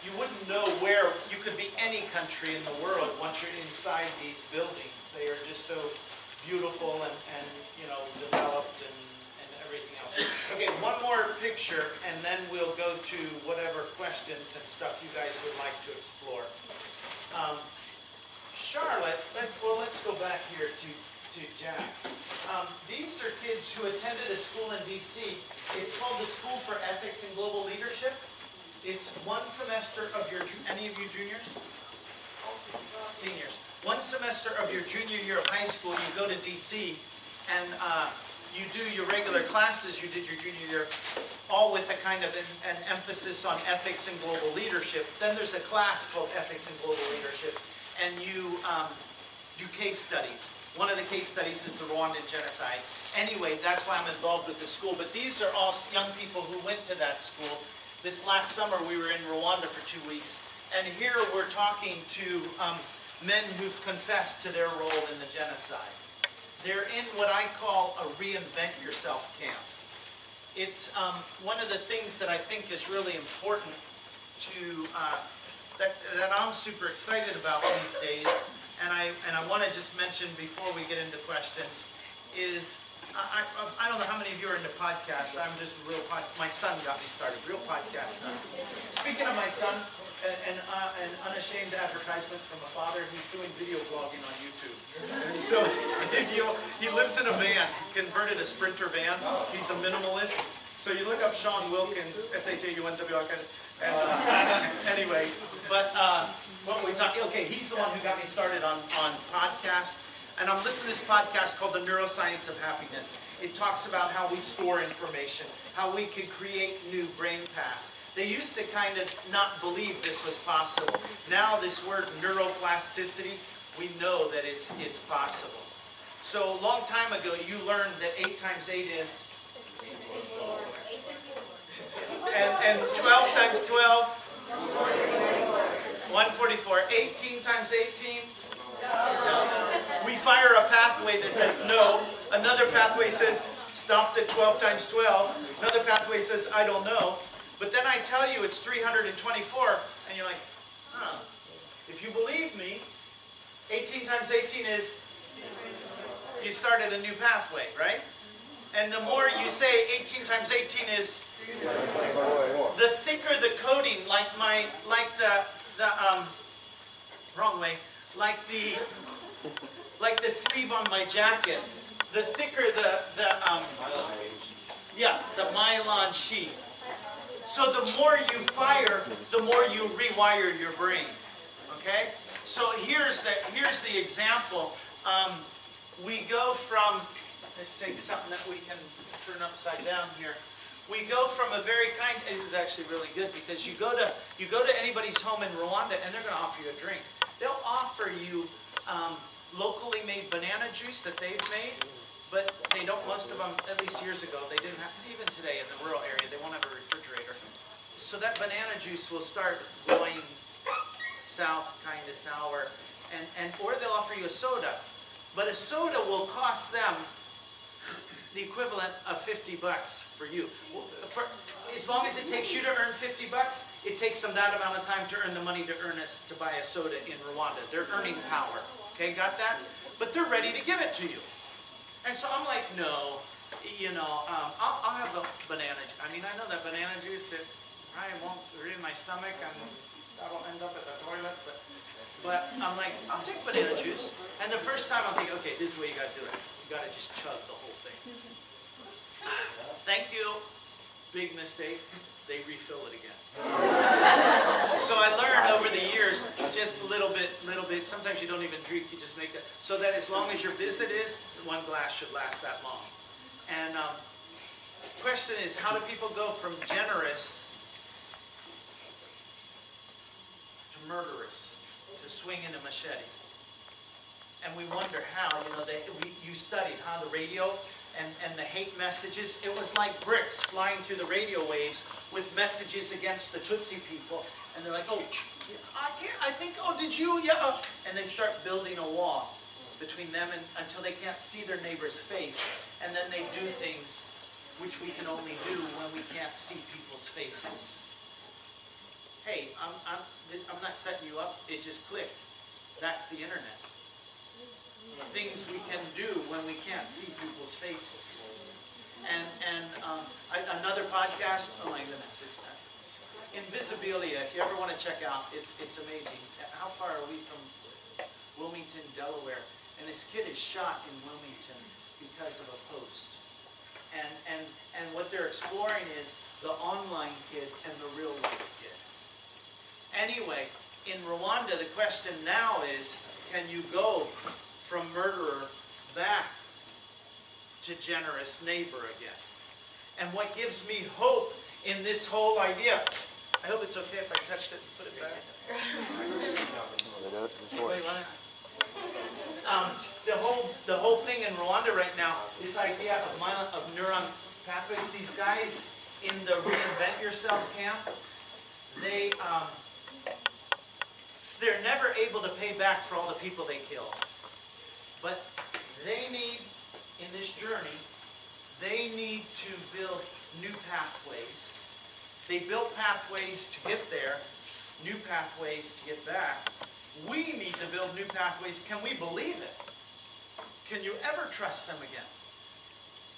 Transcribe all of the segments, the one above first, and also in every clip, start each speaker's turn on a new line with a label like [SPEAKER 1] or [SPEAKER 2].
[SPEAKER 1] you wouldn't know where, you could be any country in the world once you're inside these buildings. They are just so beautiful and you know, developed and everything else. Okay, one more picture, and then we'll go to whatever questions and stuff you guys would like to explore. Charlotte, let's go back here to Jack. These are kids who attended a school in D.C. It's called the School for Ethics and Global Leadership. It's one semester of your, any of you juniors? Seniors. One semester of your junior year of high school, you go to D.C. and you do your regular classes you did your junior year, all with a kind of an emphasis on ethics and global leadership. Then there's a class called Ethics and Global Leadership, and you do case studies. One of the case studies is the Rwandan genocide. Anyway, that's why I'm involved with the school. But these are all young people who went to that school. This last summer we were in Rwanda for 2 weeks, and here we're talking to men who've confessed to their role in the genocide. They're in what I call a reinvent yourself camp. It's one of the things that I think is really important to that I'm super excited about these days, and I want to just mention before we get into questions is I don't know how many of you are into podcasts. I'm just a real my son got me started, real podcast nut. Speaking of my son, an unashamed advertisement from a father. He's doing video blogging on YouTube. And so he lives in a van, converted a Sprinter van. He's a minimalist. So you look up Sean Wilkens, S-H-A-U-N-W-I-K. Anyway, but what we talking? Okay, he's the one who got me started on podcast. And I'm listening to this podcast called The Neuroscience of Happiness. It talks about how we store information, how we can create new brain paths. They used to kind of not believe this was possible. Now this word neuroplasticity, we know that it's possible. So a long time ago you learned that 8 times 8 is? and 12 times 12? 144. 18 times 18? No. We fire a pathway that says no. Another pathway says stopped at 12 times 12. Another pathway says I don't know. But then I tell you it's 324, and you're like, huh. If you believe me, 18 times 18 is, you started a new pathway, right? And the more you say 18 times 18 is, the thicker the coating, like the sleeve on my jacket, the thicker the nylon sheath. So the more you fire, the more you rewire your brain. Okay? So here's the example. We go from, let's take something that we can turn upside down here. We go from a very kind, it is actually really good because you go to anybody's home in Rwanda and they're going to offer you a drink. They'll offer you locally made banana juice that they've made, but they don't, most of them, at least years ago, they didn't have, even today in the rural area, they won't have a refrigerator. So that banana juice will start going south, kind of sour, or they'll offer you a soda. But a soda will cost them the equivalent of $50 for you. As long as it takes you to earn $50, it takes them that amount of time to earn the money to buy a soda in Rwanda. They're earning power. Okay, got that? But they're ready to give it to you. And so I'm like, no, I'll have a banana. I mean, I know that banana juice, it probably won't read in my stomach, and that'll end up at the toilet. But I'm like, I'll take banana juice. And the first time I'm thinking, okay, this is the way you got to do it. You got to just chug the whole thing. Thank you. Big mistake. They refill it again. So I learned over the years, just a little bit. Sometimes you don't even drink, you just make it. So that as long as your visit is, one glass should last that long. And the question is, how do people go from generous to murderous, to swinging a machete? And we wonder how, you studied, the radio and the hate messages, it was like bricks flying through the radio waves with messages against the Tutsi people. And they're like, oh, I think, oh, did you? Yeah. And they start building a wall between them until they can't see their neighbor's face. And then they do things which we can only do when we can't see people's faces. hey, I'm not setting you up, it just clicked. That's the internet. Things we can do when we can't see people's faces. And another podcast, oh my goodness, it's Invisibilia. If you ever want to check out, it's amazing. How far are we from Wilmington, Delaware? And this kid is shot in Wilmington because of a post. And what they're exploring is the online kid and the real life kid. Anyway, in Rwanda, the question now is, can you go from murderer back to generous neighbor again? And what gives me hope in this whole idea, I hope it's okay if I touched it and put it back. The whole thing in Rwanda right now, this idea of neuron pathways, these guys in the Reinvent Yourself camp, they're never able to pay back for all the people they killed. But they need, in this journey, they need to build new pathways. They built pathways to get there, new pathways to get back. We need to build new pathways. Can we believe it? Can you ever trust them again?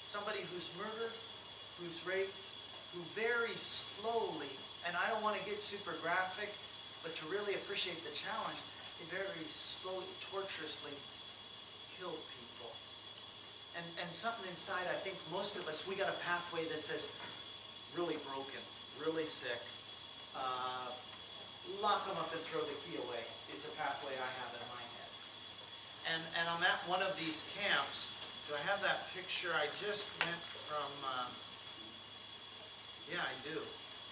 [SPEAKER 1] Somebody who's murdered, who's raped, who very slowly, and I don't want to get super graphic, but to really appreciate the challenge, they very slowly, torturously kill people. And something inside, I think most of us, we got a pathway that says, really broken, really sick, lock them up and throw the key away is a pathway I have in my head. And I'm at one of these camps. Do I have that picture? I just went from, yeah, I do.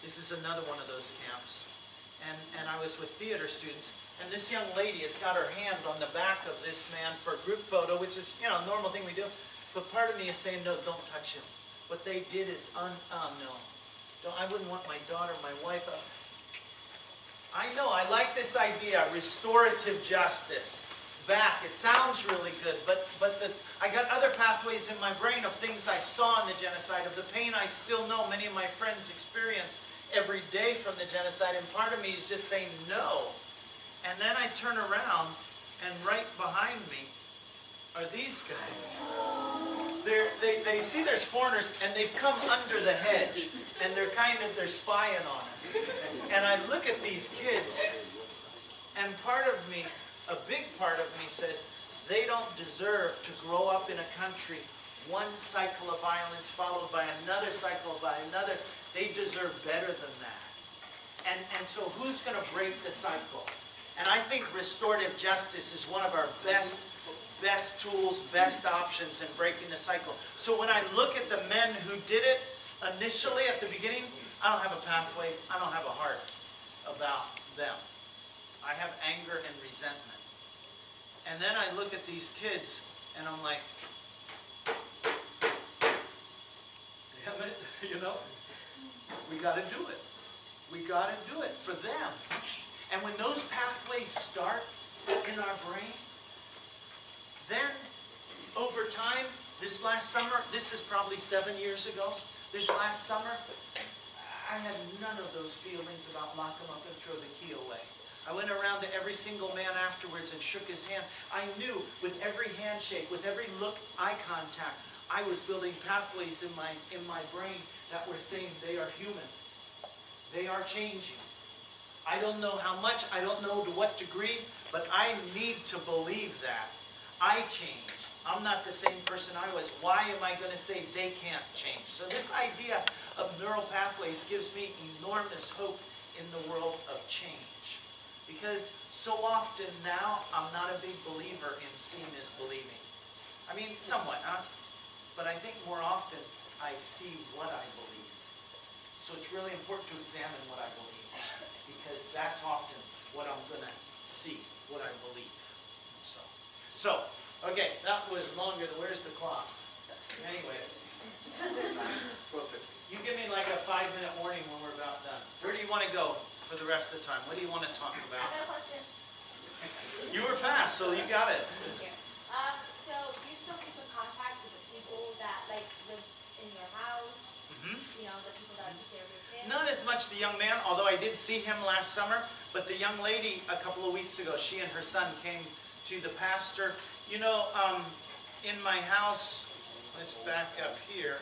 [SPEAKER 1] This is another one of those camps. And I was with theater students, and this young lady has got her hand on the back of this man for a group photo, which is, you know, a normal thing we do. But part of me is saying, no, don't touch him. What they did is, no. I wouldn't want my daughter, my wife. I know, I like this idea, restorative justice. Back, it sounds really good, but I got other pathways in my brain of things I saw in the genocide, of the pain I still know many of my friends experience every day from the genocide, and part of me is just saying no. And then I turn around, and right behind me are these guys. They see there's foreigners, and they've come under the hedge, and they're spying on us. And I look at these kids, and part of me, a big part of me says, they don't deserve to grow up in a country, one cycle of violence followed by another cycle by another. They deserve better than that. And so who's going to break the cycle? And I think restorative justice is one of our best tools, best options in breaking the cycle. So when I look at the men who did it initially at the beginning, I don't have a pathway, I don't have a heart about them. I have anger and resentment. And then I look at these kids and I'm like, damn it, you know, we got to do it. We got to do it for them. And when those pathways start in our brain, then over time, this last summer, this is probably 7 years ago, this last summer, I had none of those feelings about lock them up and throw the key away. I went around to every single man afterwards and shook his hand. I knew with every handshake, with every look, eye contact, I was building pathways in my brain that were saying they are human. They are changing. I don't know how much, I don't know to what degree, but I need to believe that. I change. I'm not the same person I was. Why am I going to say they can't change? So this idea of neural pathways gives me enormous hope in the world of change. Because so often now, I'm not a big believer in seeing is believing. I mean, somewhat, huh? But I think more often, I see what I believe. So it's really important to examine what I believe. Because that's often what I'm going to see, what I believe. So, okay, that was longer than, where's the clock? Anyway. You give me like a 5-minute warning when we're about done. Where do you want to go for the rest of the time? What do you want to talk about?
[SPEAKER 2] I got a question.
[SPEAKER 1] You were fast, so you got it.
[SPEAKER 2] Thank you. So do you still keep in contact with the people that like live in your house? You know, the people that took care of your family?
[SPEAKER 1] Not as much the young man, although I did see him last summer, but the young lady a couple of weeks ago, she and her son came to the pastor. You know, in my house, let's back up here.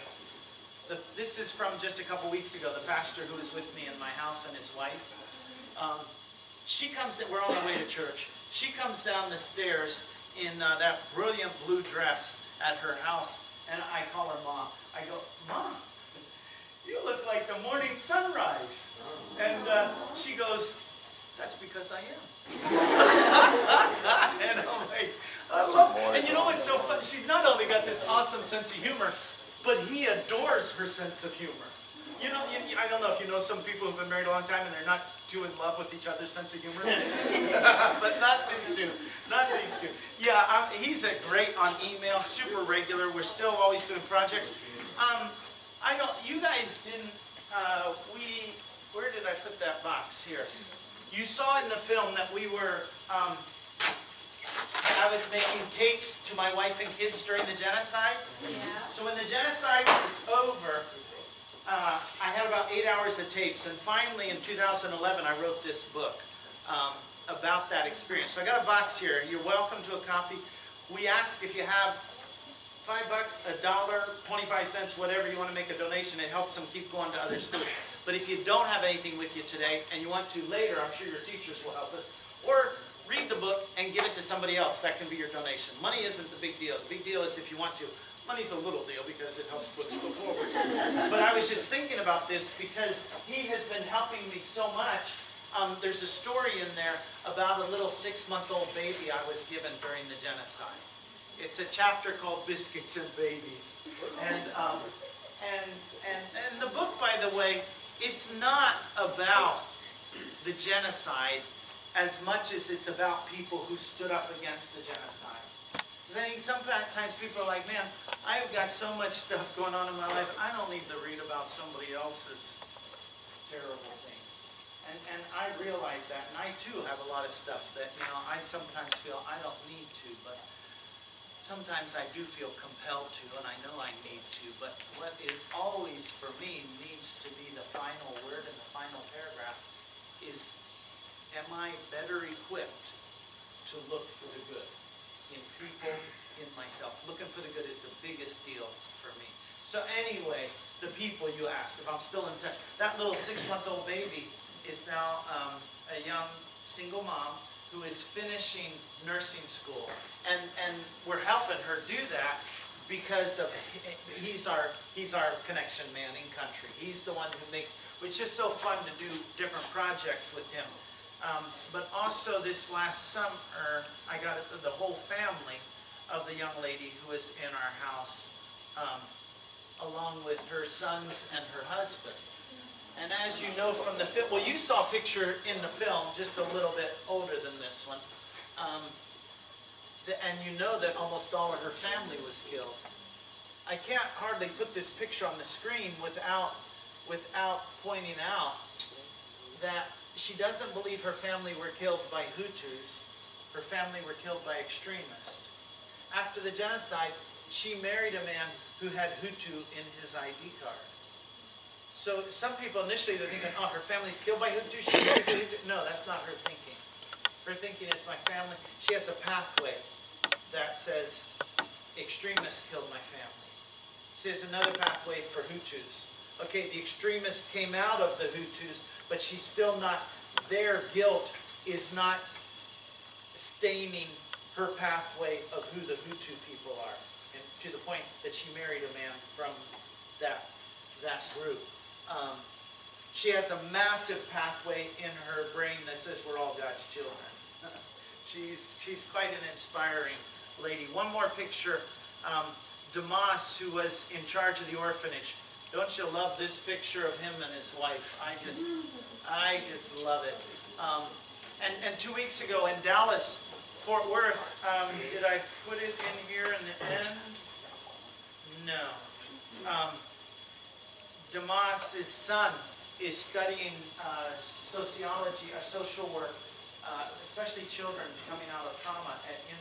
[SPEAKER 1] This is from just a couple weeks ago, the pastor who was with me in my house and his wife. She comes, we're on our way to church. She comes down the stairs in that brilliant blue dress at her house, and I call her Ma. I go, Ma, you look like the morning sunrise. And she goes, that's because I am. And I'm like, I love it. And you know what's so fun? She's not only got this awesome sense of humor, but he adores her sense of humor. You know, I don't know if you know some people who've been married a long time and they're not too in love with each other's sense of humor. But not these two. Not these two. Yeah, he's a great on email, super regular. We're still always doing projects. You guys didn't, where did I put that box here? You saw in the film that we were, I was making tapes to my wife and kids during the genocide.
[SPEAKER 2] Yeah.
[SPEAKER 1] So when the genocide was over, I had about 8 hours of tapes, and finally in 2011 I wrote this book about that experience. So I got a box here. You're welcome to a copy. We ask if you have $5, $1, 25 cents, whatever you want to make a donation. It helps them keep going to other schools. But if you don't have anything with you today and you want to later, I'm sure your teachers will help us. Or read the book and give it to somebody else. That can be your donation. Money isn't the big deal. The big deal is if you want to. Money's a little deal because it helps books go forward. But I was just thinking about this because he has been helping me so much. There's a story in there about a little 6-month-old baby I was given during the genocide. It's a chapter called Biscuits and Babies. And the book, by the way, it's not about the genocide as much as it's about people who stood up against the genocide. Because I think sometimes people are like, man, I've got so much stuff going on in my life, I don't need to read about somebody else's terrible things. And I realize that, and I too have a lot of stuff that, you know, I sometimes feel I don't need to, but sometimes I do feel compelled to, and I know I need to, but what is always for me needs to be the final word in the final paragraph is, am I better equipped to look for the good in people, in myself? Looking for the good is the biggest deal for me. So anyway, the people you asked, if I'm still in touch, that little 6-month-old baby is now a young single mom who is finishing nursing school. And we're helping her do that because of, he's our connection man in country. He's the one who makes, it's just so fun to do different projects with him. But also this last summer, I got the whole family of the young lady who was in our house, along with her sons and her husband. And as you know from the film, well, you saw a picture in the film, just a little bit older than this one. And you know that almost all of her family was killed. I can't hardly put this picture on the screen without pointing out that she doesn't believe her family were killed by Hutus. Her family were killed by extremists. After the genocide, she married a man who had Hutu in his ID card. So some people initially they're thinking, oh, her family's killed by Hutu, she marries a Hutu. No, that's not her thinking. Her thinking is my family, she has a pathway that says extremists killed my family. She has another pathway for Hutus. Okay, the extremists came out of the Hutus, but she's still not, their guilt is not staining her pathway of who the Hutu people are. And to the point that she married a man from that group. She has a massive pathway in her brain that says we're all God's children. She's quite an inspiring lady. One more picture. Damas, who was in charge of the orphanage. Don't you love this picture of him and his wife? I just love it. And 2 weeks ago in Dallas, Fort Worth, did I put it in here in the end? No. Damas's son is studying sociology or social work, especially children coming out of trauma in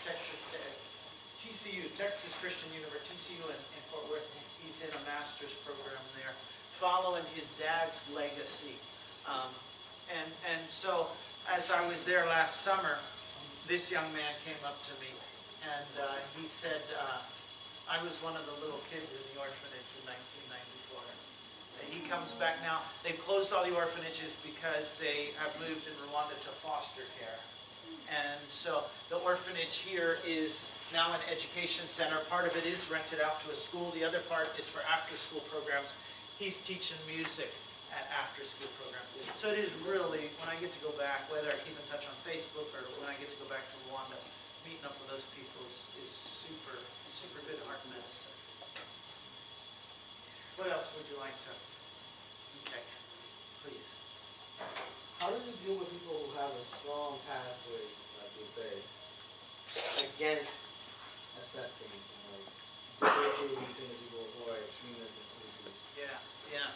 [SPEAKER 1] Texas, TCU, Texas Christian University, TCU in Fort Worth. He's in a master's program there, following his dad's legacy. And so, as I was there last summer, this young man came up to me, and he said, I was one of the little kids in the orphanage in 1994. He comes back now. They've closed all the orphanages because they have moved in Rwanda to foster care. And so the orphanage here is now an education center. Part of it is rented out to a school. The other part is for after-school programs. He's teaching music at after-school programs. So it is really, when I get to go back, whether I keep in touch on Facebook or when I get to go back to Rwanda, meeting up with those people is super, super good heart medicine. What else would you like to? Okay, please.
[SPEAKER 3] How do you deal with people who have a strong pathway, as you say, against accepting, differentiating between the people who are extremists and who?
[SPEAKER 1] Yeah.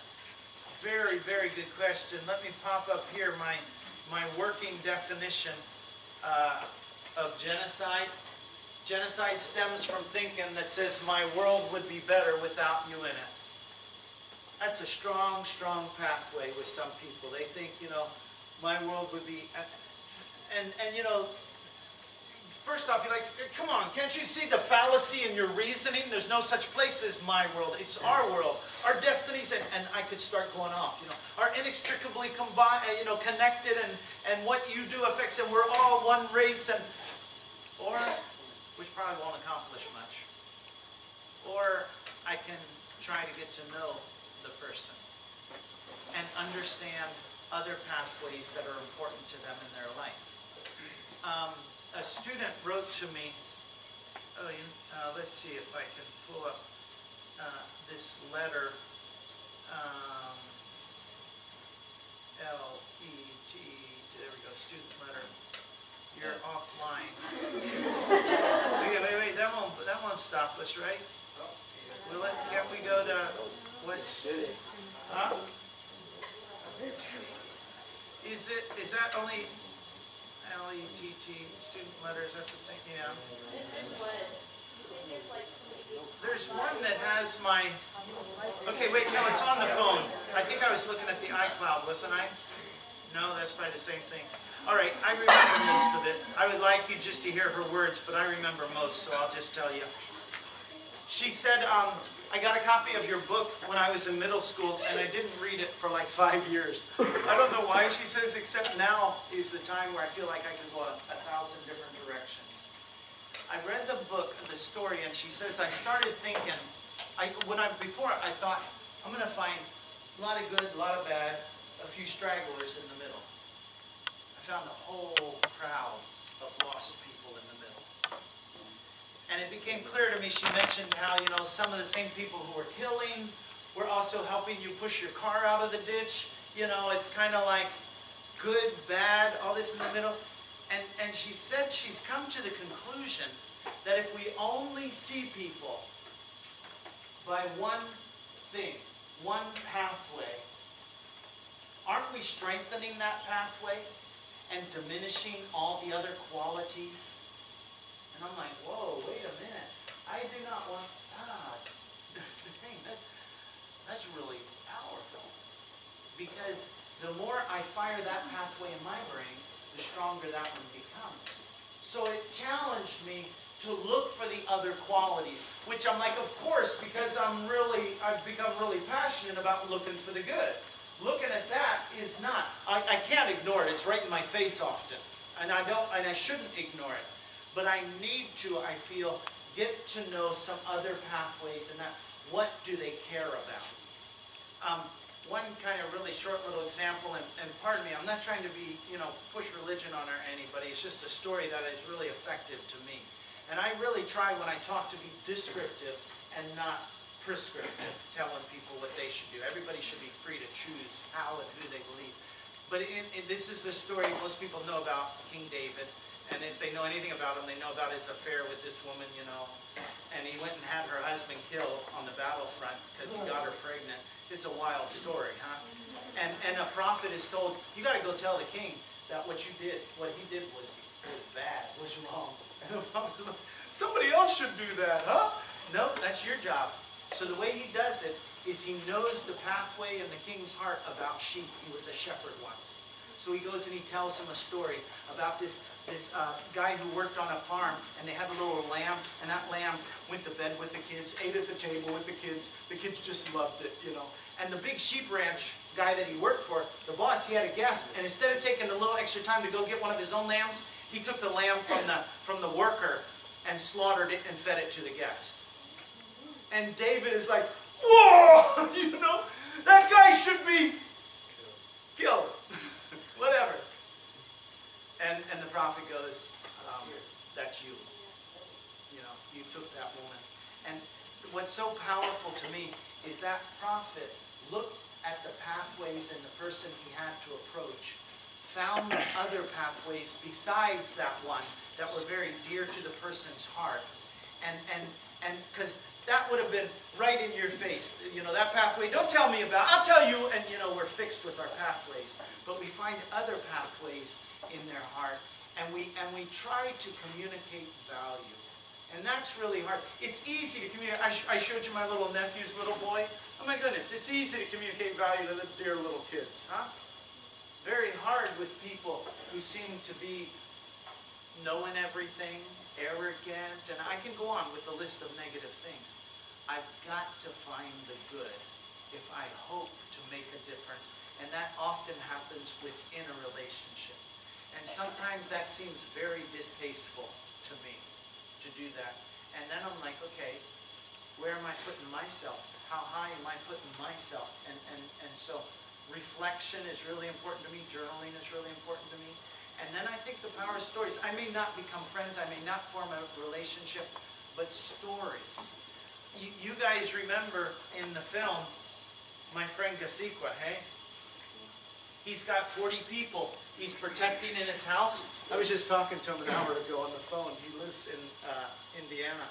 [SPEAKER 1] Very, very good question. Let me pop up here my working definition of genocide. Genocide stems from thinking that says my world would be better without you in it. That's a strong, strong pathway with some people. They think, my world would be, and first off, you're like, come on, can't you see the fallacy in your reasoning? There's no such place as my world. It's our world. Our destinies, and I could start going off, are inextricably combined, connected, and what you do affects, and we're all one race, or, which probably won't accomplish much. Or I can try to get to know the person and understand other pathways that are important to them in their life. A student wrote to me, let's see if I can pull up this letter, L-E-T, there we go, student letter. You're offline. Wait, that won't stop us, right? Will it? Can't we go to, what's, huh? Is that only L-E-T-T, student letter, is that the same? Yeah. There's one that has my, okay, wait, no, it's on the phone. I think I was looking at the iCloud, wasn't I? No, that's probably the same thing. All right, I remember most of it. I would like you just to hear her words, but I remember most, so I'll just tell you. She said, I got a copy of your book when I was in middle school, and I didn't read it for like 5 years. I don't know why, she says, except now is the time where I feel like I can go 1,000 different directions. I read the book, the story, and she says, I started thinking, before I thought, I'm going to find a lot of good, a lot of bad, a few stragglers in the middle. I found a whole crowd of lost people in the middle. And it became clear to me, she mentioned how, some of the same people who were killing were also helping you push your car out of the ditch. It's kind of like good, bad, all this in the middle. And she said she's come to the conclusion that if we only see people by one thing, one pathway, aren't we strengthening that pathway and diminishing all the other qualities? And I'm like, whoa, wait a minute. I do not want, that's really powerful. Because the more I fire that pathway in my brain, the stronger that one becomes. So it challenged me to look for the other qualities, which I'm like, of course, because I've become really passionate about looking for the good. Looking at that is not, I can't ignore it. It's right in my face often. And I shouldn't ignore it. But I need to, I feel, get to know some other pathways and that. What do they care about? One kind of really short little example, and pardon me, I'm not trying to be, push religion on anybody. It's just a story that is really effective to me. And I really try when I talk to be descriptive and not prescriptive, telling people what they should do. Everybody should be free to choose how and who they believe. But this is the story most people know about King David. And if they know anything about him, they know about his affair with this woman, And he went and had her husband killed on the battlefront because he got her pregnant. It's a wild story, huh? And a prophet is told, you got to go tell the king that what he did was bad, was wrong. And the prophet is like, somebody else should do that, huh? Nope, that's your job. So the way he does it is he knows the pathway in the king's heart about sheep. He was a shepherd once. So he goes and he tells him a story about this guy who worked on a farm, and they had a little lamb, and that lamb went to bed with the kids, ate at the table with the kids. The kids just loved it, you know. And the big sheep ranch guy that he worked for, the boss, he had a guest, and instead of taking a little extra time to go get one of his own lambs, he took the lamb from the worker and slaughtered it and fed it to the guest. And David is like, whoa, you know, that guy should be killed. Whatever. And the prophet goes, that's you. You know, you took that woman. And what's so powerful to me is that prophet looked at the pathways and the person he had to approach, found other pathways besides that one that were very dear to the person's heart. And because that would have been right in your face. You know, that pathway, don't tell me about, I'll tell you, and you know, we're fixed with our pathways. But we find other pathways in their heart, and we try to communicate value. And that's really hard. It's easy to communicate. I showed you my little nephew's little boy. Oh my goodness, it's easy to communicate value to the dear little kids, huh? Very hard with people who seem to be knowing everything, arrogant, and I can go on with a list of negative things. I've got to find the good if I hope to make a difference. And that often happens within a relationship. And sometimes that seems very distasteful to me to do that. And then I'm like, okay, where am I putting myself? How high am I putting myself? And so reflection is really important to me. Journaling is really important to me. And then I think the power of stories. I may not become friends. I may not form a relationship. But stories. You guys remember in the film, my friend Gasikwa, hey? He's got 40 people he's protecting in his house. I was just talking to him an hour ago on the phone. He lives in Indiana.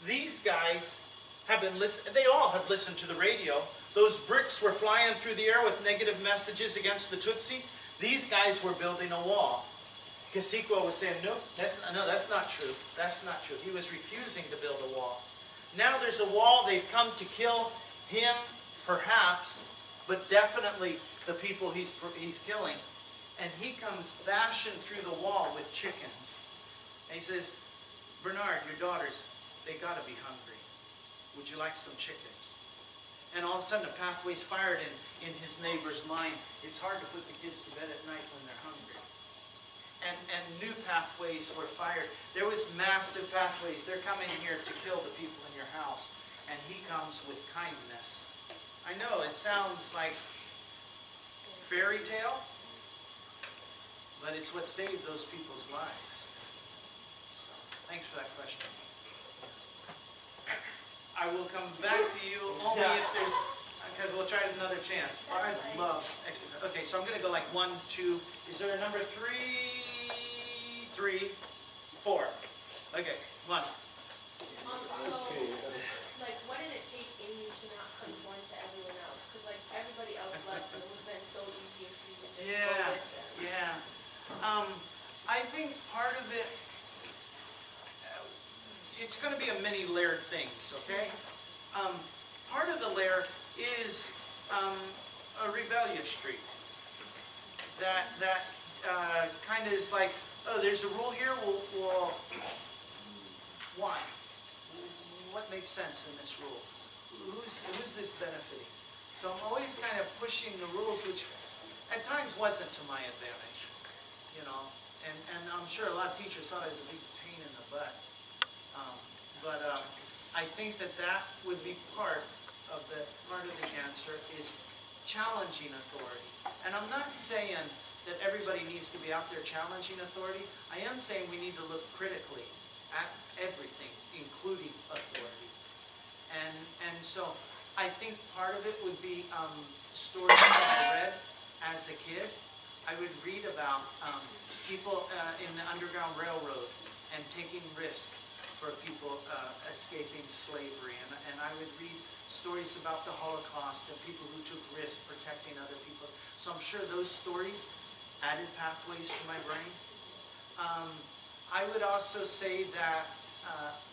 [SPEAKER 1] These guys have been listening. They all have listened to the radio. Those bricks were flying through the air with negative messages against the Tutsi. These guys were building a wall. Gasikwa was saying, no, that's not true. That's not true. He was refusing to build a wall. Now there's a wall. They've come to kill him, perhaps, but definitely the people he's killing. And he comes bashing through the wall with chickens. And he says, Bernard, your daughters, they got to be hungry. Would you like some chickens? And all of a sudden a pathway's fired in his neighbor's mind. It's hard to put the kids to bed at night when they're hungry. And new pathways were fired. There was massive pathways. They're coming here to kill the people in your house. And he comes with kindness. I know it sounds like fairy tale, but it's what saved those people's lives. So, thanks for that question. I will come back to you only if there's, because we'll try another chance. I love extra. Okay, so I'm going to go like 1, 2. Is there a number 3, 4? Okay, 1.
[SPEAKER 2] So, like, what did it take in you to not conform to everyone else? Because, like, everybody else left, and it would have been so easy for you to just go with them.
[SPEAKER 1] Yeah. I think part of it, it's going to be a many layered things, okay? Part of the layer is a rebellious streak. That kind of is like, oh, there's a rule here, well, why? What makes sense in this rule? Who's this benefiting? So I'm always kind of pushing the rules, which at times wasn't to my advantage, you know. And I'm sure a lot of teachers thought I was a big pain in the butt. But I think that would be part of the answer is challenging authority. And I'm not saying that everybody needs to be out there challenging authority. I am saying we need to look critically at everything, including authority. And so I think part of it would be stories that I read as a kid. I would read about people in the Underground Railroad and taking risk for people escaping slavery. And I would read stories about the Holocaust and people who took risks protecting other people. So I'm sure those stories added pathways to my brain. I would also say that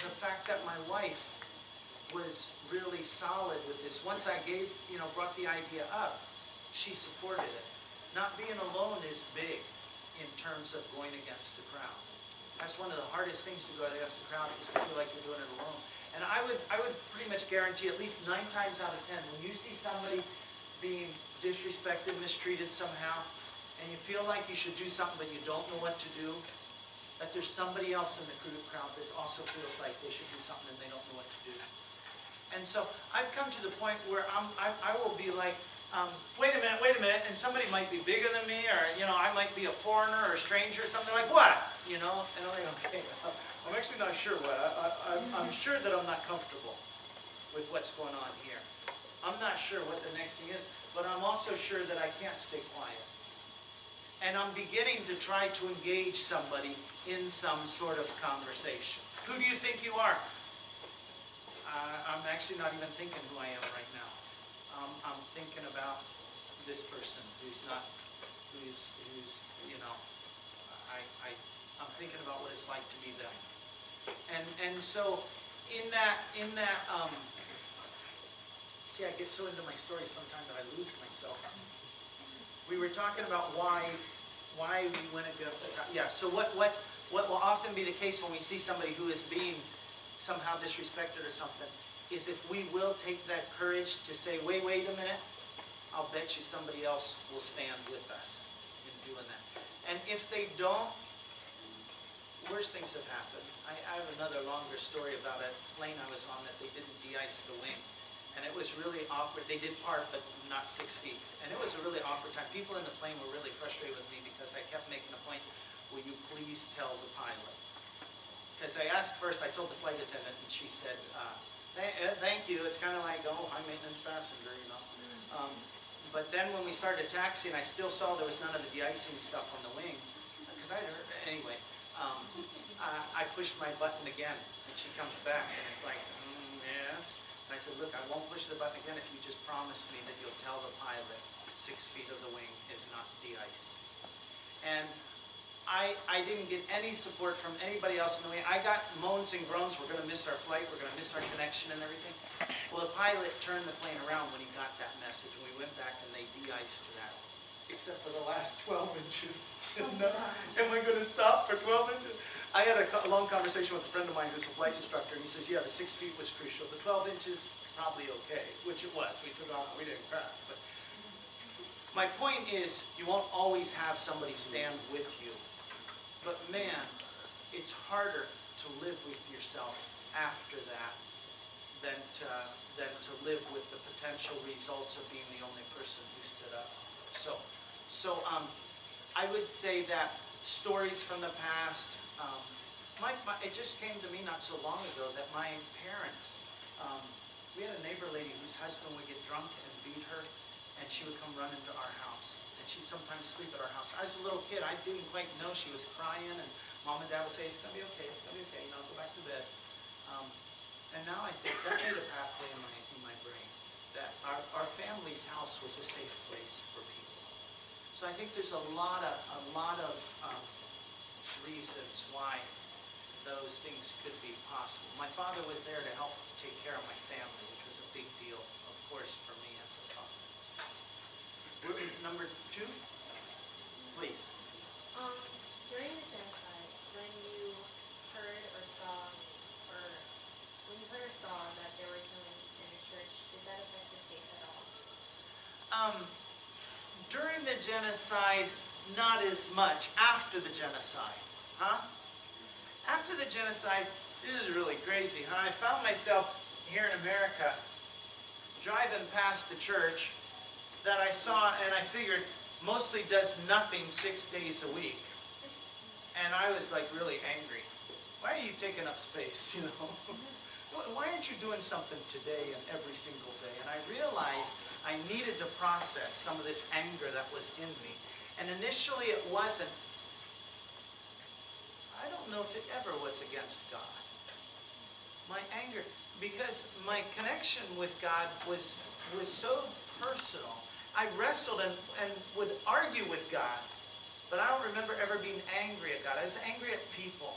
[SPEAKER 1] the fact that my wife was really solid with this. Once I brought the idea up, she supported it. Not being alone is big in terms of going against the crowd. That's one of the hardest things to go against the crowd, is to feel like you're doing it alone. And I would pretty much guarantee at least 9 times out of 10, when you see somebody being disrespected, mistreated somehow, and you feel like you should do something but you don't know what to do, that there's somebody else in the crowd that also feels like they should do something and they don't know what to do. And so I've come to the point where I will be like, wait a minute, and somebody might be bigger than me, or, I might be a foreigner or a stranger or something, like, what? And I'm like, okay, I'm actually not sure what. I'm sure that I'm not comfortable with what's going on here. I'm not sure what the next thing is, but I'm also sure that I can't stay quiet. And I'm beginning to try to engage somebody in some sort of conversation. Who do you think you are? I'm actually not even thinking who I am right now. I'm thinking about this person I'm thinking about what it's like to be them. And so in that, see, I get so into my story sometimes that I lose myself. We were talking about why we went against it. Yeah, so what will often be the case when we see somebody who is being somehow disrespected or something, is if we will take that courage to say, wait a minute, I'll bet you somebody else will stand with us in doing that. And if they don't, worse things have happened. I have another longer story about a plane I was on that they didn't de-ice the wing. And it was really awkward. They did part, but not 6 feet. And it was a really awkward time. People in the plane were really frustrated with me because I kept making a point, will you please tell the pilot? Because I asked first, I told the flight attendant, and she said, thank you. It's kind of like, oh, high maintenance passenger, But then when we started taxiing, I still saw there was none of the de-icing stuff on the wing. Because I'd heard, anyway, I pushed my button again, and she comes back, and it's like, yes. And I said, look, I won't push the button again if you just promise me that you'll tell the pilot 6 feet of the wing is not de-iced. And I didn't get any support from anybody else in the wing. I got moans and groans, we're going to miss our flight, we're going to miss our connection and everything. Well, the pilot turned the plane around when he got that message. We went back and they de-iced that, except for the last 12 inches. Am I going to stop for 12 inches? I had a long conversation with a friend of mine who's a flight instructor, and he says, yeah, the 6 feet was crucial. The 12 inches, probably okay, which it was. We took off and we didn't crack. But my point is, you won't always have somebody stand with you. But man, it's harder to live with yourself after that than to live with the potential results of being the only person who stood up. So I would say that stories from the past, it just came to me not so long ago that my parents, we had a neighbor lady whose husband would get drunk and beat her, and she would come run into our house. And she'd sometimes sleep at our house. I was a little kid, I didn't quite know she was crying, and Mom and Dad would say, it's going to be okay, go back to bed. And now I think that made a pathway in my brain, that our family's house was a safe place for people. So I think there's a lot of reasons why those things could be possible. My father was there to help take care of my family, which was a big deal, of course, for me as a father. Number 2, please.
[SPEAKER 2] During the genocide, when you heard or saw that there were killings in your church, did that affect your faith at all?
[SPEAKER 1] During the genocide, not as much. After the genocide, After the genocide, this is really crazy, I found myself here in America driving past the church that I saw, and I figured mostly does nothing 6 days a week. And I was like really angry. Why are you taking up space, Why aren't you doing something today and every single day? And I realized I needed to process some of this anger that was in me. And initially it wasn't. I don't know if it ever was against God. My anger, because my connection with God was so personal. I wrestled and would argue with God, but I don't remember ever being angry at God. I was angry at people.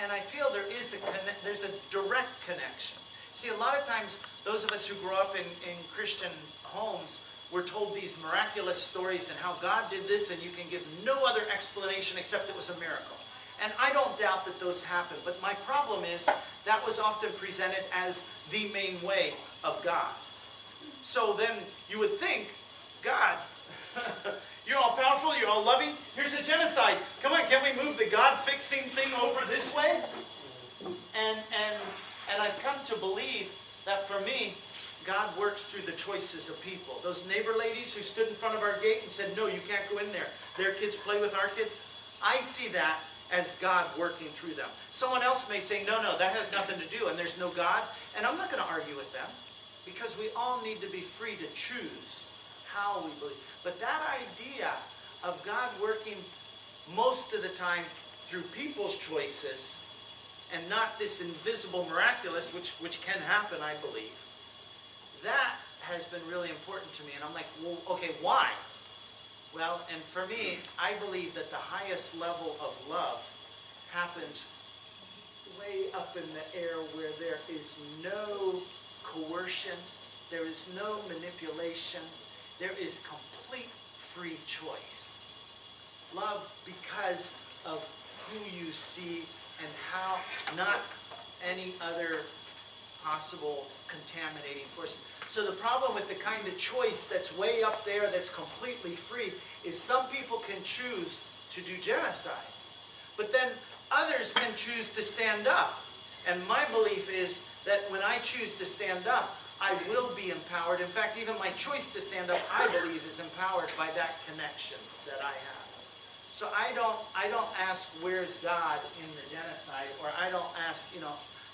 [SPEAKER 1] And I feel there's a direct connection. See, a lot of times, those of us who grow up in Christian homes, we're told these miraculous stories and how God did this, and you can give no other explanation except it was a miracle. And I don't doubt that those happen, but my problem is that was often presented as the main way of God. So then you would think, God, you're all powerful, you're all loving, here's a genocide. Come on, can't we move the God-fixing thing over this way? And I've come to believe that for me, God works through the choices of people. Those neighbor ladies who stood in front of our gate and said, no, you can't go in there. Their kids play with our kids. I see that as God working through them. Someone else may say, no, that has nothing to do, and there's no God. And I'm not going to argue with them, because we all need to be free to choose how we believe. But that idea of God working most of the time through people's choices, and not this invisible miraculous, which can happen, I believe, that has been really important to me. And I'm like, well, okay, why? Well, and for me, I believe that the highest level of love happens way up in the air, where there is no coercion, there is no manipulation, there is complete free choice. Love because of who you see and how, not any other possible contaminating force. So the problem with the kind of choice that's way up there, that's completely free, is some people can choose to do genocide. But then others can choose to stand up. And my belief is that when I choose to stand up, I will be empowered. In fact, even my choice to stand up, I believe, is empowered by that connection that I have. So I don't ask, where's God in the genocide? Or I don't ask,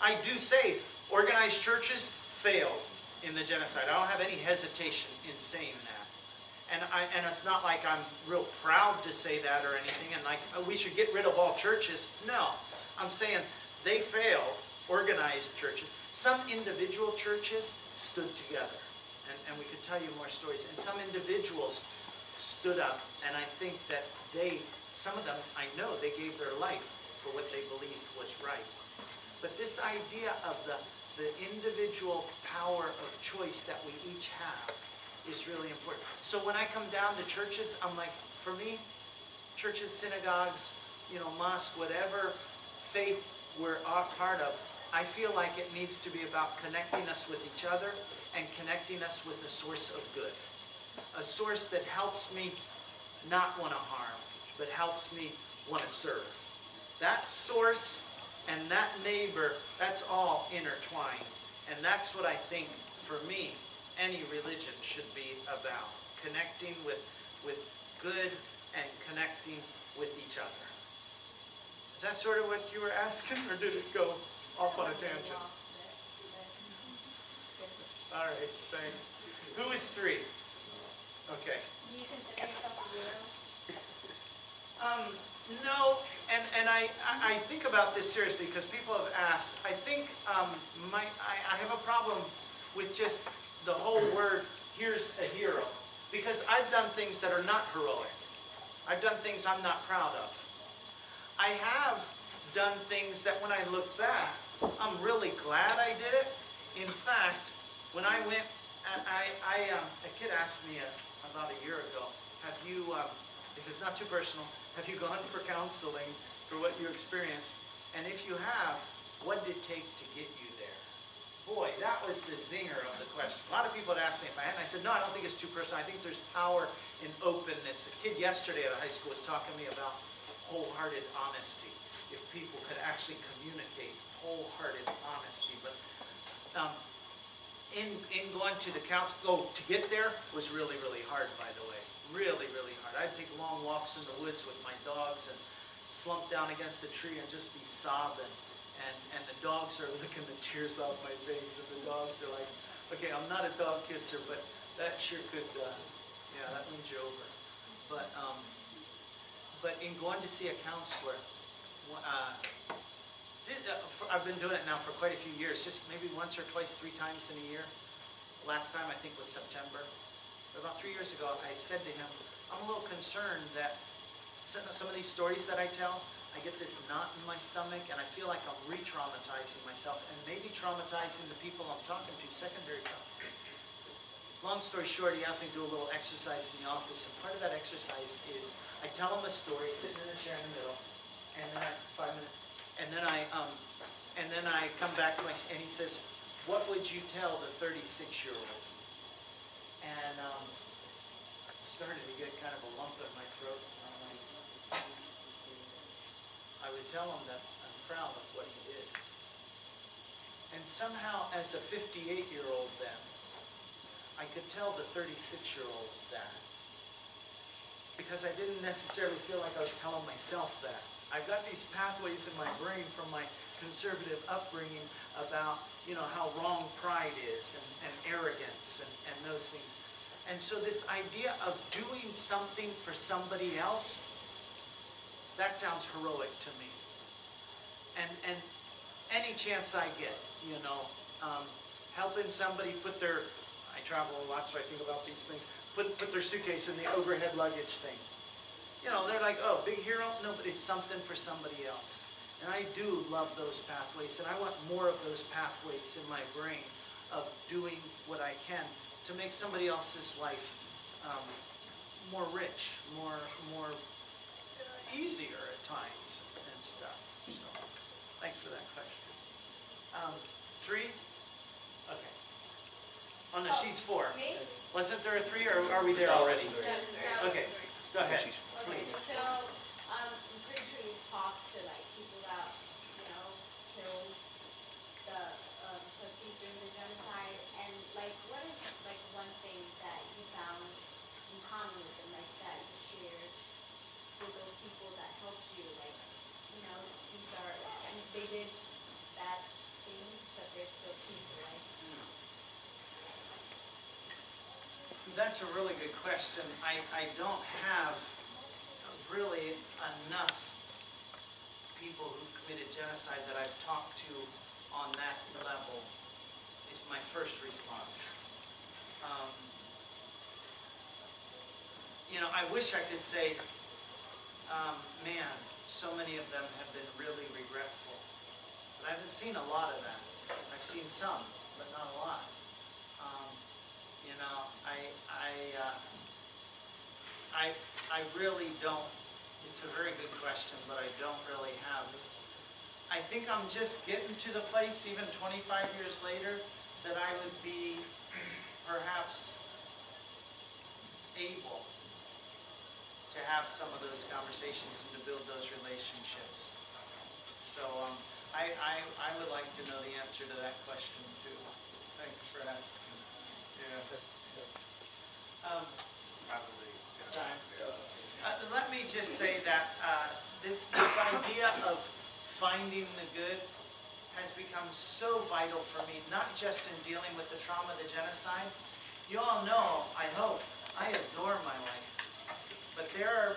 [SPEAKER 1] I do say organized churches failed in the genocide. I don't have any hesitation in saying that. And it's not like I'm real proud to say that or anything, and like, we should get rid of all churches. No. I'm saying they failed, organized churches. Some individual churches stood together. And we could tell you more stories. And some individuals stood up, and I think that some of them, I know, they gave their life for what they believed was right. But this idea of the individual power of choice that we each have is really important. So when I come down to churches, I'm like, for me, churches, synagogues, mosque, whatever faith we're a part of, I feel like it needs to be about connecting us with each other and connecting us with a source of good. A source that helps me not want to harm, but helps me want to serve. That source and that neighbor, that's all intertwined. And that's what I think, for me, any religion should be about. Connecting with good and connecting with each other. Is that sort of what you were asking, or did it go off on a tangent? All right, thanks. Who is 3? Okay.
[SPEAKER 2] Do you consider yourself a hero?
[SPEAKER 1] No, and I think about this seriously, because people have asked. I think I have a problem with just the whole word, here's a hero. Because I've done things that are not heroic. I've done things I'm not proud of. I have done things that when I look back, I'm really glad I did it. In fact, when I went, a kid asked me about a year ago, have you, if it's not too personal, have you gone for counseling for what you experienced? And if you have, what did it take to get you there? Boy, that was the zinger of the question. A lot of people had asked me if I had, and I said, no, I don't think it's too personal. I think there's power in openness. A kid yesterday at a high school was talking to me about wholehearted honesty. If people could actually communicate wholehearted honesty. But in going to the to get there was really, really hard, by the way. Really, really hard. I'd take long walks in the woods with my dogs and slump down against the tree and just be sobbing. And the dogs are licking the tears off my face. And the dogs are like, okay, I'm not a dog kisser, but that sure could, yeah, that wins you over. But in going to see a counselor, I've been doing it now for quite a few years, just maybe once or twice, 3 times in a year. Last time I think was September. But about 3 years ago, I said to him, I'm a little concerned that some of these stories that I tell, I I get this knot in my stomach, and I feel like I'm re-traumatizing myself and maybe traumatizing the people I'm talking to, secondary trauma. Long story short, he asked me to do a little exercise in the office, and part of that exercise is I tell him a story, sitting in a chair in the middle, and then 5 minutes, and then I come back to my, and he says, "What would you tell the 36-year-old?" And started to get kind of a lump in my throat. I would tell him that I'm proud of what he did. And somehow, as a 58-year-old then, I could tell the 36-year-old that. Because I didn't necessarily feel like I was telling myself that. I've got these pathways in my brain from my conservative upbringing about, how wrong pride is and arrogance and those things. And so this idea of doing something for somebody else, that sounds heroic to me. And any chance I get, helping somebody put their, I travel a lot so I think about these things, put their suitcase in the overhead luggage thing. They're like, oh, big hero? No, but it's something for somebody else. And I do love those pathways, and I want more of those pathways in my brain of doing what I can to make somebody else's life more rich, more easier at times and stuff. So, thanks for that question. 3? Okay. Oh no, she's 4.
[SPEAKER 2] Me?
[SPEAKER 1] Wasn't there a 3, or are we there already? Okay, go ahead,
[SPEAKER 2] Okay,
[SPEAKER 1] please.
[SPEAKER 2] so, I'm pretty sure you talked to people that, killed the Tutsis during the genocide, and what is one thing that you found in common with them, that you shared with those people that helped you, these are, and they did bad things, but they're still people, right?
[SPEAKER 1] That's a really good question. I don't have really enough people who committed genocide that I've talked to on that level, is my first response. I wish I could say, man, so many of them have been really regretful. But I haven't seen a lot of that. I've seen some, but not a lot. I really don't, it's a very good question, but I don't really have. I think I'm just getting to the place, even 25 years later, that I would be perhaps able to have some of those conversations and to build those relationships. So I would like to know the answer to that question too. Thanks for asking. Yeah. Let me just say that this idea of finding the good has become so vital for me, not just in dealing with the trauma of the genocide. You all know, I hope, I adore my wife. But there are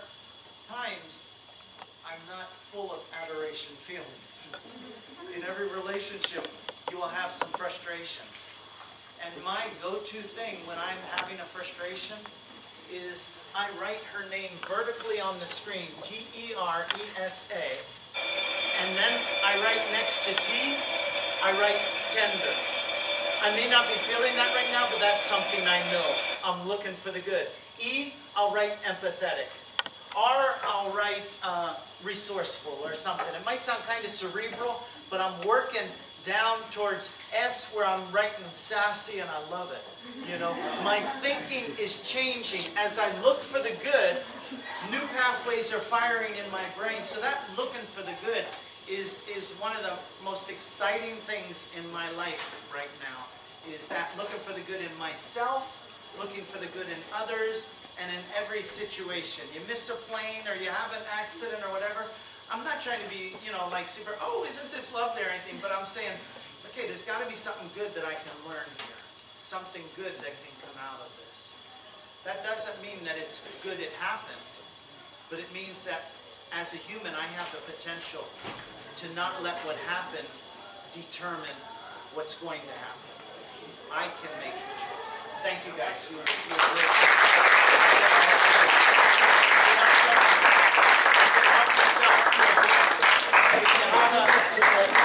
[SPEAKER 1] times I'm not full of adoration feelings. In every relationship, you will have some frustrations. And my go-to thing when I'm having a frustration is I write her name vertically on the screen, T-E-R-E-S-A, and then I write next to T, I write tender. I may not be feeling that right now, but that's something I know. I'm looking for the good. E, I'll write empathetic. R, I'll write resourceful or something. It might sound kind of cerebral, but I'm working down towards S where I'm writing sassy, and I love it. My thinking is changing. As I look for the good, new pathways are firing in my brain. So that looking for the good is one of the most exciting things in my life right now, is that looking for the good in myself, looking for the good in others, and in every situation. You miss a plane or you have an accident or whatever, I'm not trying to be, super, oh, isn't this love there or anything, but I'm saying, okay, there's got to be something good that I can learn here. Something good that can come out of this. That doesn't mean that it's good it happened, but it means that as a human, I have the potential to not let what happened determine what's going to happen. I can make the choice. Thank you guys. You were great. done.